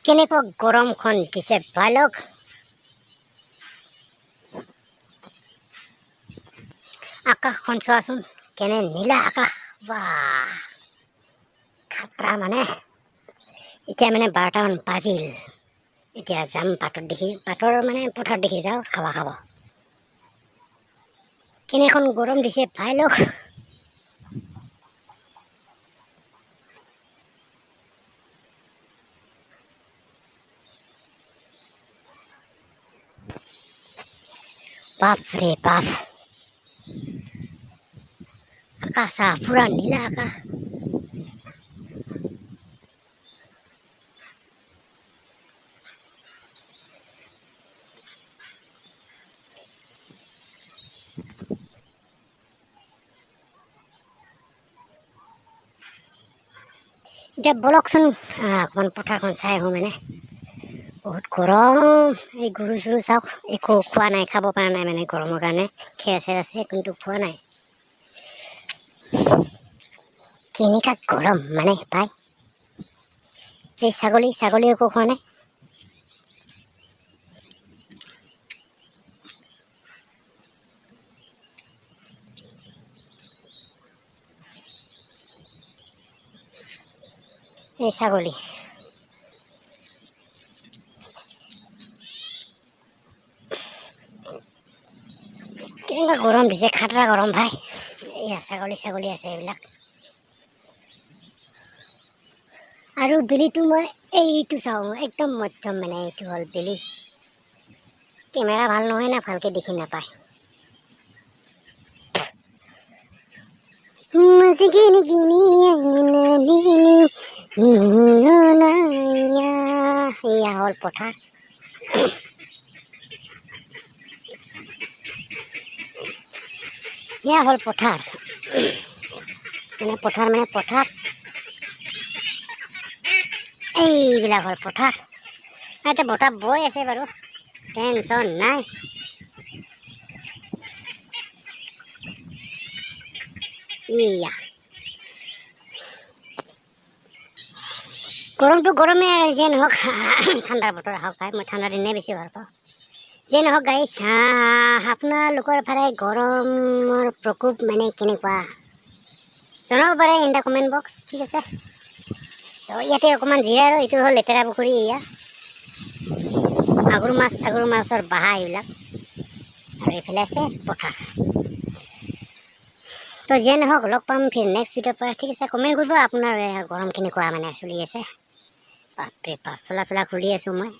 কেনেকুৱা গৰমখন দিছে বালক। আকাশখন চোৱাচোন কেনে নীলা আকাশ। বাহ খাতৰা মানে। এতিয়া মানে 12টামান বাজিল। এতিয়া যাম পাতৰ মানে পথাৰত দেখি যাওঁ হাৱা খাব। কেনেখন গৰম দিছে বালক। বাপৰে বাপ, আকাশ পুৰা নীলা আকাশ। এতিয়া বলকচোন অকণমান পথাৰখন চাই আহোঁ। মানে বহুত গৰম। এই গৰু চৰু চাওক, একো খোৱা নাই, খাব পৰা নাই মানে গৰমৰ কাৰণে। খেৰ চেৰ আছে কিন্তু খোৱা নাই। কেনেকুৱা গৰম মানে পাই। এই ছাগলী একো খোৱা নাই। এই ছাগলী কেনেকুৱা গৰম দিছে, খাতৰা গৰম ভাই। এয়া ছাগলী আছে এইবিলাক। আৰু বেলিটো মই এইটো চাওঁ, একদম মধ্যম মানে এইটো হ'ল বেলি। কেমেৰা ভাল নহয় না, ভালকৈ দেখি নাপায়। এয়া হ'ল পথাৰ। এয়া হ'ল পথাৰ। পথাৰ এইবিলাক হ'ল পথাৰ। এতিয়া বতাহ বৈ আছে বাৰু, টেনচন নাই। ইয়া গৰমটো গৰমে আৰু যে নহওক ঠাণ্ডাৰ বতৰ আহক ভাই। মই ঠাণ্ডা দিনে বেছি ভাল পাওঁ। যে নহওক গাইছ, আপোনালোকৰ ফালে গৰমৰ প্ৰকোপ মানে কেনেকুৱা জনাব পাৰে ইন দ্য কমেণ্ট বক্স। ঠিক আছে, তো ইয়াতে অকণমান জিৰাই আৰু। এইটো হ'ল লেতেৰা পুখুৰী। এয়া মাগুৰ মাছৰ বাহা এইবিলাক। আৰু এইফালে আছে পথাৰ। তো যে নহওক লগ পাম ফিৰ নেক্সট ভিডিঅ'ৰ পৰা। ঠিক আছে, কমেণ্ট কৰিব আপোনাৰ গৰম কেনেকুৱা মানে চলি আছে। বাপৰে বাপ, চলা ঘূৰি আছোঁ মই।